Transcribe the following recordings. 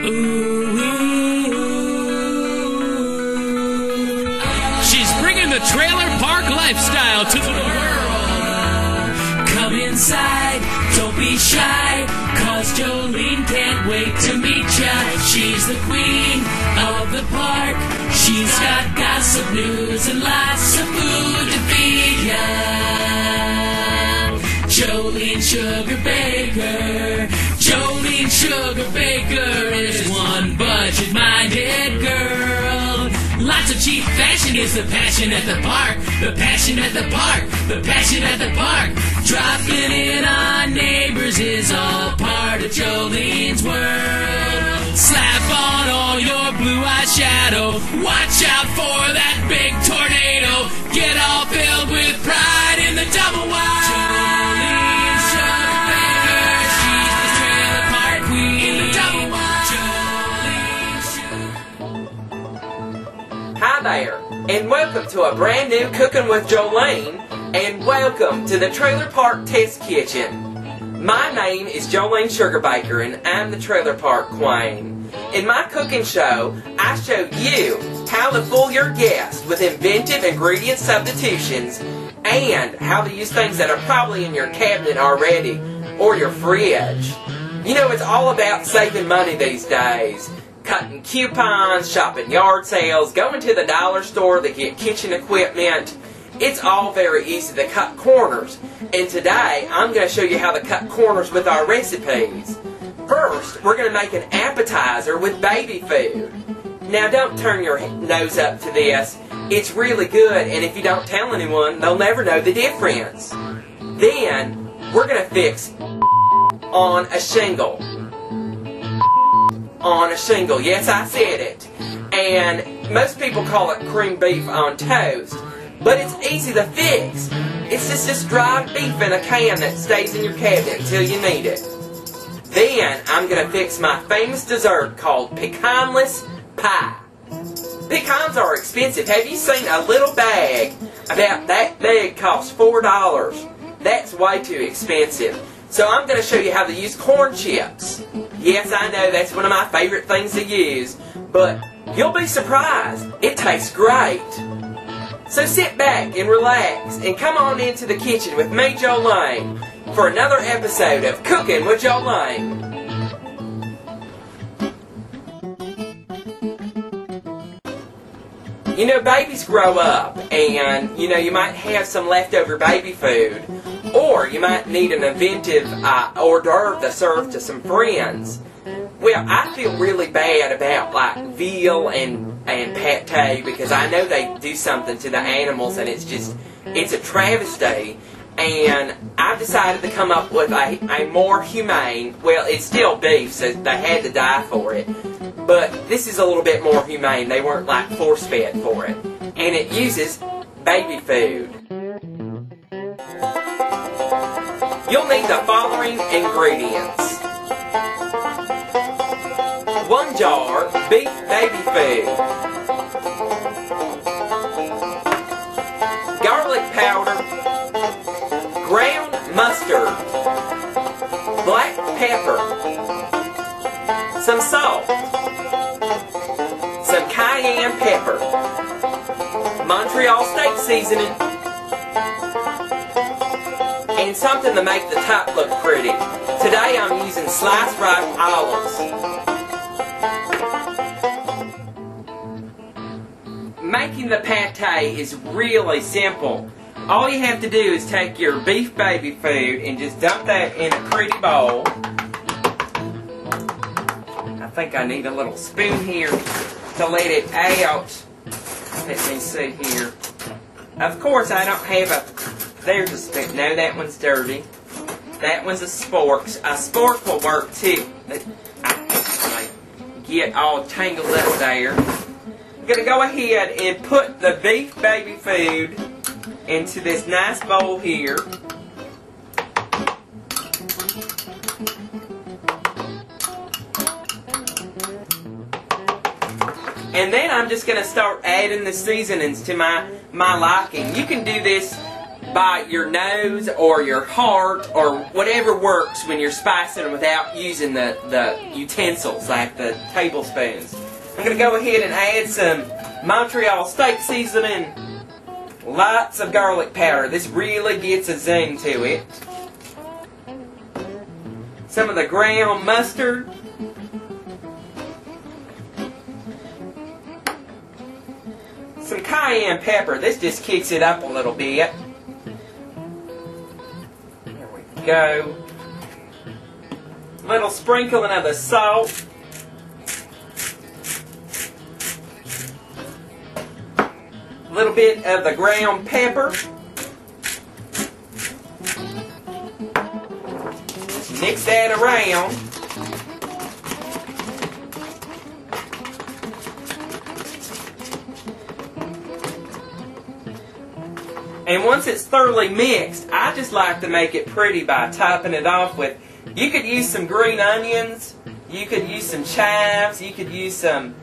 She's bringing the trailer park lifestyle to the world. Come inside, don't be shy, cause Jolene can't wait to meet ya. She's the queen of the park. She's got gossip news and lots of food to feed ya. Jolene Sugarbaker. Jolene Sugarbaker is one budget-minded girl. Lots of cheap fashion is the passion at the park. The passion at the park. The passion at the park. Dropping in on neighbors is all part of Jolene's world. Slap on all your blue eyeshadow. Watch out for that big tornado. Get all filled with pride in the double wide. Jolene Sugarbaker, she's the trailer park queen in the double wide. Hi there, and welcome to a brand new Cooking with Jolene, and welcome to the Trailer Park Test Kitchen. My name is Jolene Sugarbaker, and I'm the Trailer Park Queen. In my cooking show, I show you how to fool your guests with inventive ingredient substitutions and how to use things that are probably in your cabinet already or your fridge. You know, it's all about saving money these days. Cutting coupons, shopping yard sales, going to the dollar store to get kitchen equipment. It's all very easy to cut corners. And today, I'm going to show you how to cut corners with our recipes. First, we're going to make an appetizer with baby food. Now, don't turn your nose up to this. It's really good, and if you don't tell anyone, they'll never know the difference. Then, we're going to fix on a shingle. On a shingle. Yes, I said it. And most people call it cream beef on toast. But it's easy to fix. It's just this dried beef in a can that stays in your cabinet until you need it. Then, I'm going to fix my famous dessert called Pecanless Pie. Pecans are expensive. Have you seen a little bag about that big costs $4? That's way too expensive. So I'm going to show you how to use corn chips. Yes, I know that's one of my favorite things to use, but you'll be surprised. It tastes great. So sit back and relax and come on into the kitchen with me, Jolene, for another episode of Cooking with Jolene. You know, babies grow up, and, you know, you might have some leftover baby food, or you might need an inventive hors d'oeuvre to serve to some friends. Well, I feel really bad about, like, veal and pate, because I know they do something to the animals, and it's a travesty. And I've decided to come up with a more humane, well, it's still beef, so they had to die for it. But this is a little bit more humane. They weren't like force-fed for it. And it uses baby food. You'll need the following ingredients. 1 jar beef baby food. Garlic powder. Ground mustard. Black pepper. Some salt. Some cayenne pepper, Montreal steak seasoning, and something to make the top look pretty. Today I'm using sliced ripe olives. Making the pate is really simple. All you have to do is take your beef baby food and just dump that in a pretty bowl. I think I need a little spoon here to let it out. Let me see here. Of course, I don't have a... There's a spoon. No, that one's dirty. That one's a spork. A spork will work too. I get all tangled up there. I'm going to go ahead and put the beef baby food into this nice bowl here. And then I'm just going to start adding the seasonings to my liking. You can do this by your nose or your heart or whatever works when you're spicing them without using the utensils like the tablespoons. I'm going to go ahead and add some Montreal steak seasoning. Lots of garlic powder. This really gets a zing to it. Some of the ground mustard. Some cayenne pepper. This just kicks it up a little bit. There we go. A little sprinkling of the salt. A little bit of the ground pepper. Mix that around. And once it's thoroughly mixed, I just like to make it pretty by topping it off with, you could use some green onions, you could use some chives, you could use some,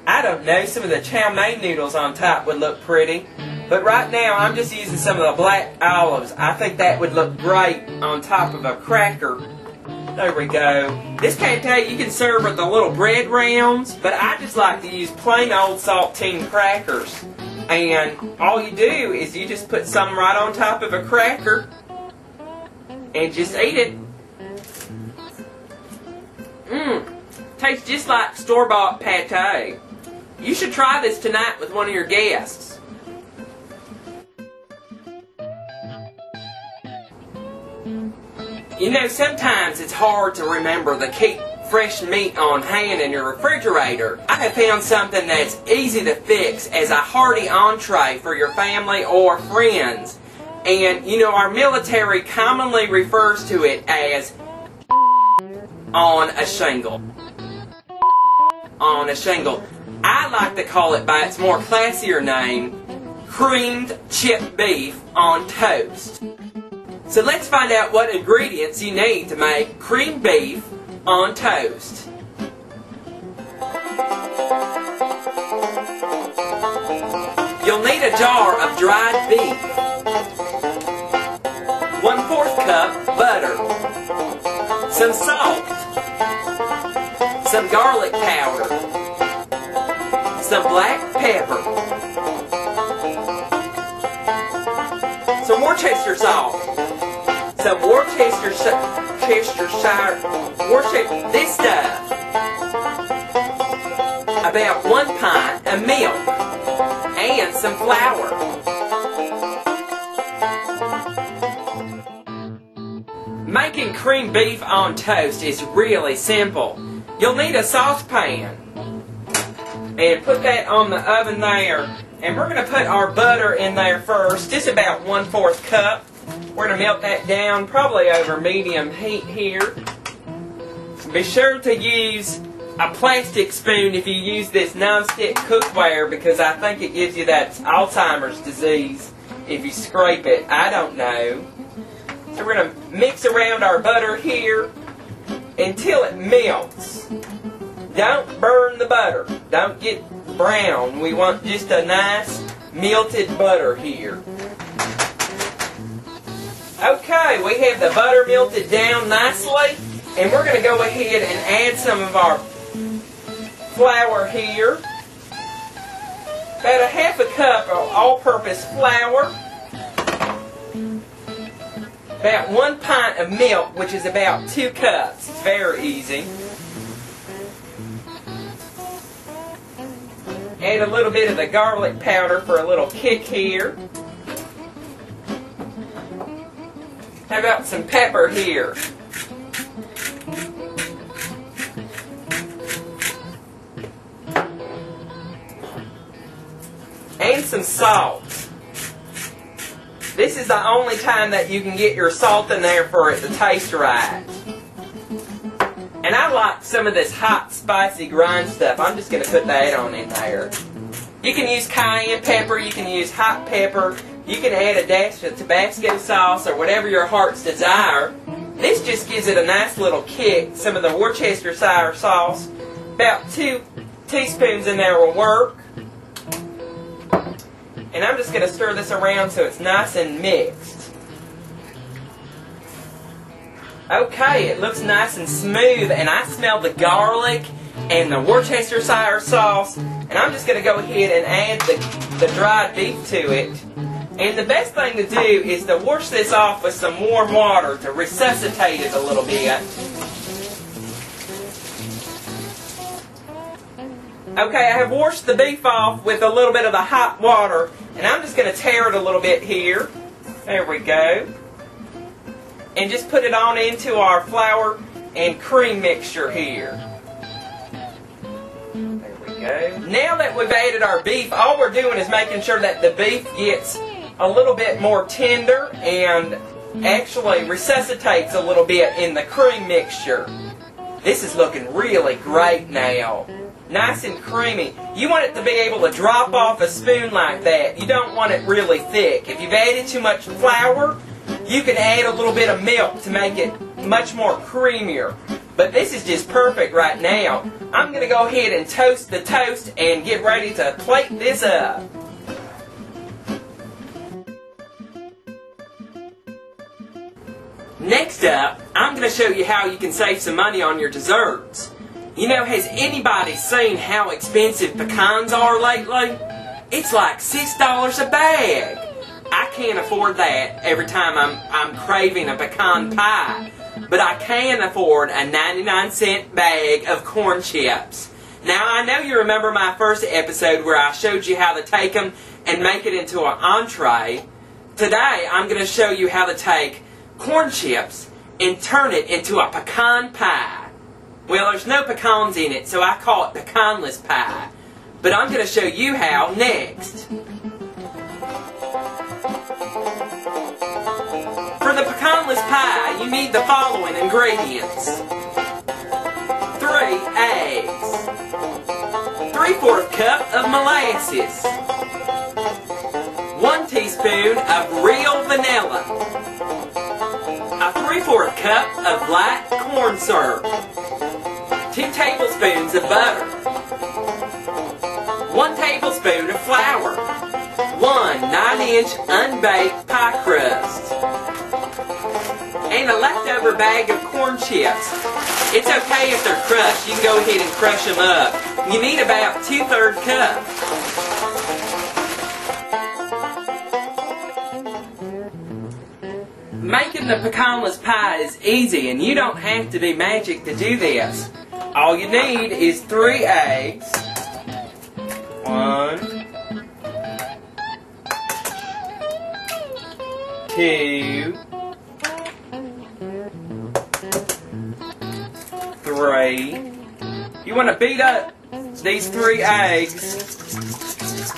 I don't know, some of the chow mein noodles on top would look pretty. But right now, I'm just using some of the black olives. I think that would look great on top of a cracker. There we go. This can't tell you can serve with the little bread rounds, but I just like to use plain old saltine crackers. And all you do is you just put some right on top of a cracker and just eat it. Tastes just like store-bought pate. You should try this tonight with one of your guests. You know, sometimes it's hard to remember to keep fresh meat on hand in your refrigerator. I have found something that's easy to fix as a hearty entree for your family or friends. And, you know, our military commonly refers to it as on a shingle. On a shingle. I like to call it by its more classier name, creamed chipped beef on toast. So let's find out what ingredients you need to make creamed beef on toast. You'll need a jar of dried beef, 1/4 cup butter, some salt, some garlic powder, some black pepper, some Worcestershire sauce, some Worcestershire, this stuff, about 1 pint of milk, and some flour. Making creamed beef on toast is really simple. You'll need a saucepan, and put that on the oven there. And we're going to put our butter in there first, just about 1/4 cup. We're going to melt that down, probably over medium heat here. Be sure to use a plastic spoon if you use this non-stick cookware, because I think it gives you that Alzheimer's disease if you scrape it. I don't know. So we're going to mix around our butter here until it melts. Don't burn the butter. Don't get brown. We want just a nice melted butter here. Okay, we have the butter melted down nicely, and we're going to go ahead and add some of our flour here. About a 1/2 cup of all-purpose flour. About 1 pint of milk, which is about 2 cups. It's very easy. Add a little bit of the garlic powder for a little kick here. How about some pepper here? And some salt. This is the only time that you can get your salt in there for it to taste right. And I like some of this hot, spicy grind stuff. I'm just going to put that on in there. You can use cayenne pepper, you can use hot pepper, you can add a dash of Tabasco sauce or whatever your heart's desire. This just gives it a nice little kick. Some of the Worcestershire sauce, about 2 teaspoons in there will work. And I'm just going to stir this around so it's nice and mixed. Okay, it looks nice and smooth, and I smell the garlic and the Worcestershire sauce, and I'm just going to go ahead and add the dried beef to it. And the best thing to do is to wash this off with some warm water to resuscitate it a little bit. Okay, I have washed the beef off with a little bit of the hot water, and I'm just going to tear it a little bit here. There we go. And just put it on into our flour and cream mixture here. There we go. Now that we've added our beef, all we're doing is making sure that the beef gets a little bit more tender and actually resuscitates a little bit in the cream mixture. This is looking really great now. Nice and creamy. You want it to be able to drop off a spoon like that. You don't want it really thick. If you've added too much flour, you can add a little bit of milk to make it much more creamier. But this is just perfect right now. I'm going to go ahead and toast the toast and get ready to plate this up. Next up, I'm going to show you how you can save some money on your desserts. You know, has anybody seen how expensive pecans are lately? It's like $6 a bag. I can't afford that every time I'm craving a pecan pie. But I can afford a 99-cent bag of corn chips. Now, I know you remember my first episode where I showed you how to take them and make it into an entree. Today, I'm going to show you how to take corn chips and turn it into a pecan pie. Well, there's no pecans in it, so I call it pecanless pie. But I'm going to show you how next. For the pecanless pie, you need the following ingredients. 3 eggs, 3/4 cup of molasses, 1 teaspoon of real vanilla, a 3/4 cup of light corn syrup, 2 tablespoons of butter, 1 tablespoon of flour, 1 9-inch unbaked pie crust, and a leftover bag of corn chips. It's okay if they're crushed. You can go ahead and crush them up. You need about 2/3 cup. Making the pecanless pie is easy, and you don't have to be magic to do this. All you need is 3 eggs, 1, 2, 3. You want to beat up these 3 eggs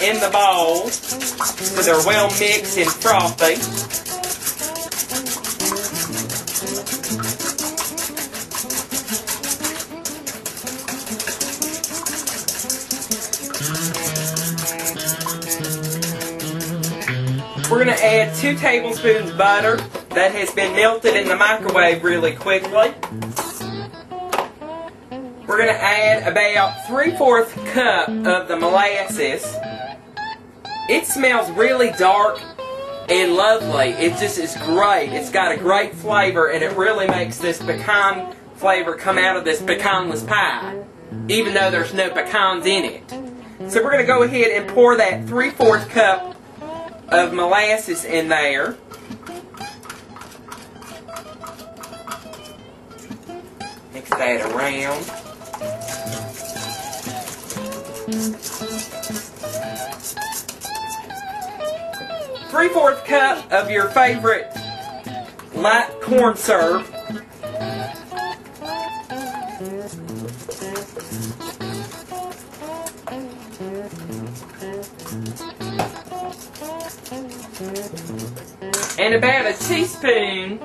in the bowl so they're well mixed and frothy. We're going to add 2 tablespoons butter that has been melted in the microwave really quickly. We're going to add about 3/4 cup of the molasses. It smells really dark and lovely. It just is great. It's got a great flavor, and it really makes this pecan flavor come out of this pecanless pie, even though there's no pecans in it. So we're going to go ahead and pour that 3/4 cup of molasses in there. Mix that around. Three-fourths cup of your favorite light corn syrup. And about a teaspoon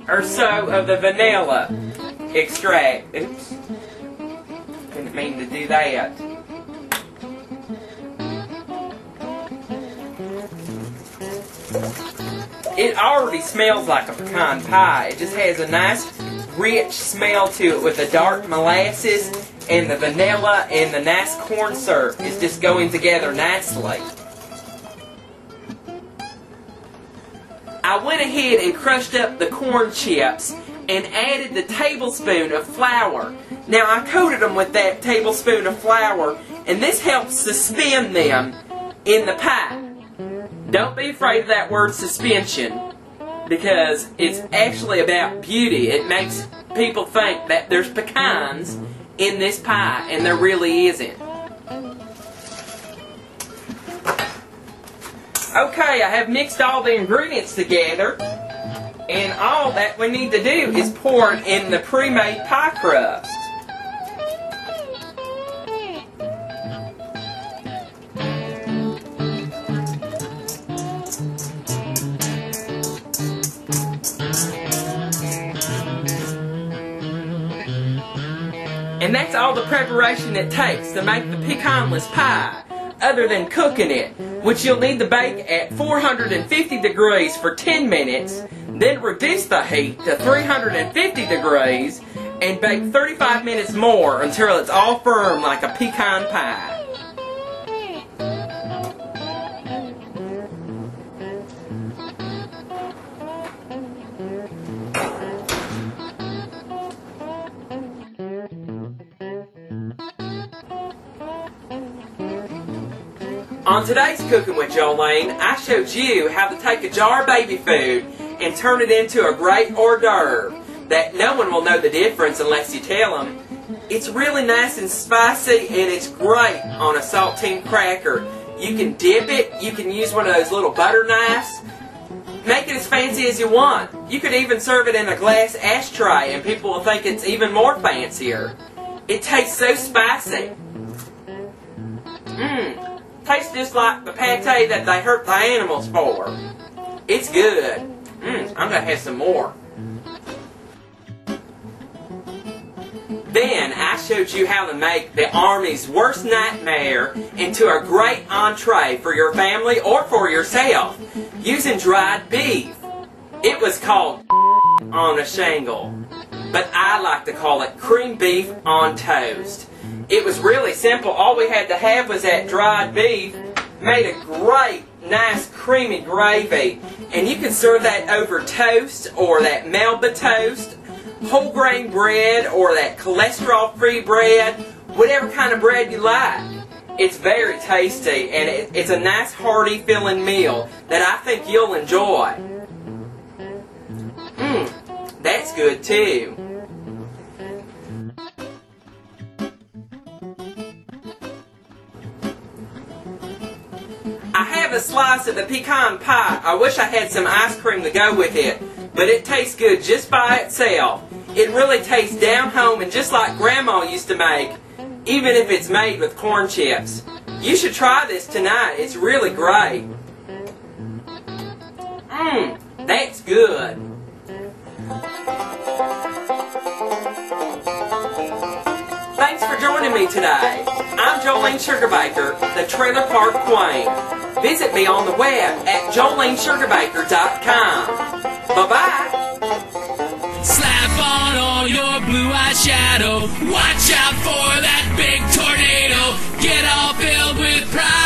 or so of the vanilla extract. Oops. Didn't mean to do that. It already smells like a pecan pie. It just has a nice, rich smell to it with the dark molasses and the vanilla and the nice corn syrup. It's just going together nicely. I went ahead and crushed up the corn chips and added the tablespoon of flour. Now I coated them with that tablespoon of flour, and this helps suspend them in the pie. Don't be afraid of that word suspension, because it's actually about beauty. It makes people think that there's pecans in this pie, and there really isn't. Okay, I have mixed all the ingredients together, and all that we need to do is pour it in the pre-made pie crust. And that's all the preparation it takes to make the pecanless pie, other than cooking it, which you'll need to bake at 450 degrees for 10 minutes, then reduce the heat to 350 degrees, and bake 35 minutes more until it's all firm like a pecan pie. On today's Cooking with Jolene, I showed you how to take a jar of baby food and turn it into a great hors d'oeuvre that no one will know the difference unless you tell them. It's really nice and spicy, and it's great on a saltine cracker. You can dip it, you can use one of those little butter knives. Make it as fancy as you want. You could even serve it in a glass ashtray and people will think it's even more fancier. It tastes so spicy. Tastes just like the pate that they hurt the animals for. It's good. I'm going to have some more. Then I showed you how to make the Army's worst nightmare into a great entree for your family or for yourself using dried beef. It was called on a shingle, but I like to call it cream beef on toast. It was really simple. All we had to have was that dried beef, made a great, nice, creamy gravy, and you can serve that over toast or that Melba toast, whole grain bread, or that cholesterol-free bread, whatever kind of bread you like. It's very tasty, and it's a nice, hearty, filling meal that I think you'll enjoy. That's good too. I have a slice of the pecan pie. I wish I had some ice cream to go with it, but it tastes good just by itself. It really tastes down home and just like Grandma used to make, even if it's made with corn chips. You should try this tonight. It's really great. That's good. Thanks for joining me today. I'm Jolene Sugarbaker, the Trailer Park Queen. Visit me on the web at jolenesugarbaker.com. Bye-bye. Slap on all your blue eyeshadow. Watch out for that big tornado. Get all filled with pride.